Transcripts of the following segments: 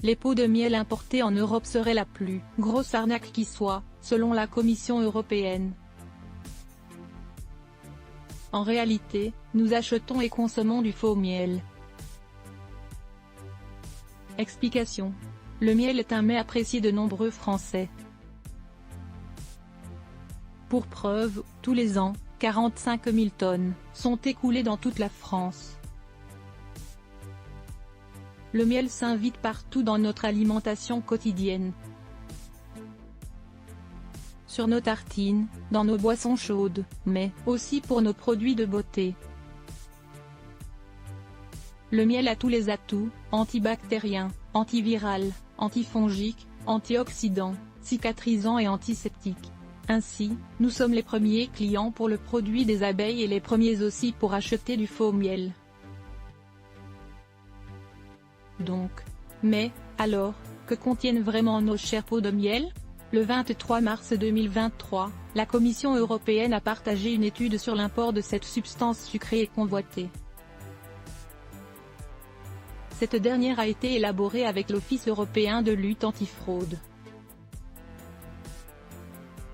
les pots de miel importés en Europe seraient la plus grosse arnaque qui soit, selon la Commission européenne. En réalité, nous achetons et consommons du faux miel. Explication. Le miel est un mets apprécié de nombreux Français. Pour preuve, tous les ans, 45 000 tonnes sont écoulées dans toute la France. Le miel s'invite partout dans notre alimentation quotidienne. Sur nos tartines, dans nos boissons chaudes, mais aussi pour nos produits de beauté. Le miel a tous les atouts, antibactérien, antiviral, antifongique, antioxydant, cicatrisant et antiseptique. Ainsi, nous sommes les premiers clients pour le produit des abeilles et les premiers aussi pour acheter du faux miel. Donc, mais, alors, que contiennent vraiment nos chers pots de miel? Le 23 mars 2023, la Commission européenne a partagé une étude sur l'import de cette substance sucrée et convoitée. Cette dernière a été élaborée avec l'Office européen de lutte antifraude.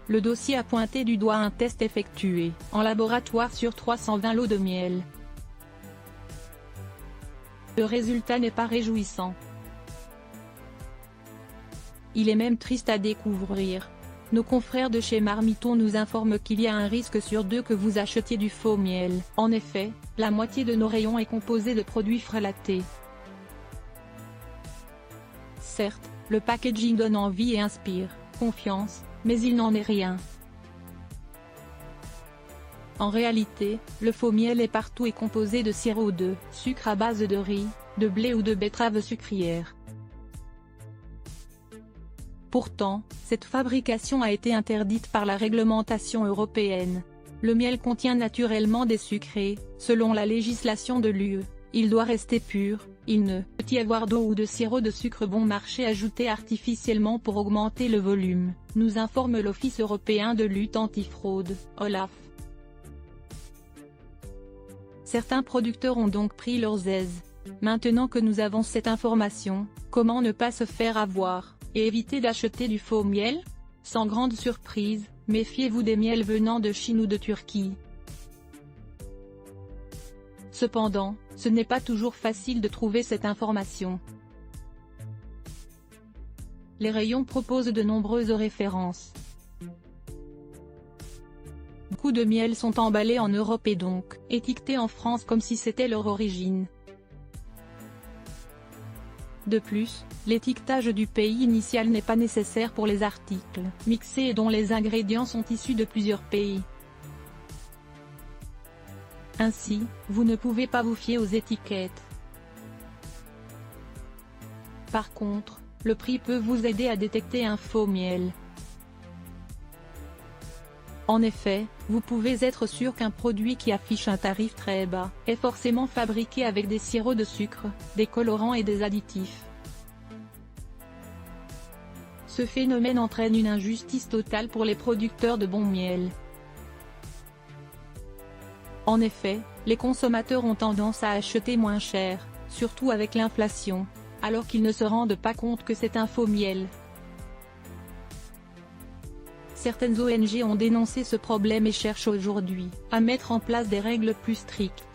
Le dossier a pointé du doigt un test effectué en laboratoire sur 320 lots de miel. Le résultat n'est pas réjouissant. Il est même triste à découvrir. Nos confrères de chez Marmiton nous informent qu'il y a un risque sur 2 que vous achetiez du faux miel. En effet, la moitié de nos rayons est composée de produits frelatés. Certes, le packaging donne envie et inspire confiance, mais il n'en est rien. En réalité, le faux miel est partout et composé de sirop de sucre à base de riz, de blé ou de betterave sucrière. Pourtant, cette fabrication a été interdite par la réglementation européenne. Le miel contient naturellement des sucres et, selon la législation de l'UE, il doit rester pur, il ne peut y avoir d'eau ou de sirop de sucre bon marché ajouté artificiellement pour augmenter le volume, nous informe l'Office européen de lutte antifraude, OLAF. Certains producteurs ont donc pris leurs aises. Maintenant que nous avons cette information, comment ne pas se faire avoir, et éviter d'acheter du faux miel? Sans grande surprise, méfiez-vous des miels venant de Chine ou de Turquie. Cependant, ce n'est pas toujours facile de trouver cette information. Les rayons proposent de nombreuses références. Beaucoup de miels sont emballés en Europe et donc étiquetés en France comme si c'était leur origine. De plus, l'étiquetage du pays initial n'est pas nécessaire pour les articles mixés et dont les ingrédients sont issus de plusieurs pays. Ainsi, vous ne pouvez pas vous fier aux étiquettes. Par contre, le prix peut vous aider à détecter un faux miel. En effet, vous pouvez être sûr qu'un produit qui affiche un tarif très bas est forcément fabriqué avec des sirops de sucre, des colorants et des additifs. Ce phénomène entraîne une injustice totale pour les producteurs de bon miel. En effet, les consommateurs ont tendance à acheter moins cher, surtout avec l'inflation, alors qu'ils ne se rendent pas compte que c'est un faux miel. Certaines ONG ont dénoncé ce problème et cherchent aujourd'hui à mettre en place des règles plus strictes.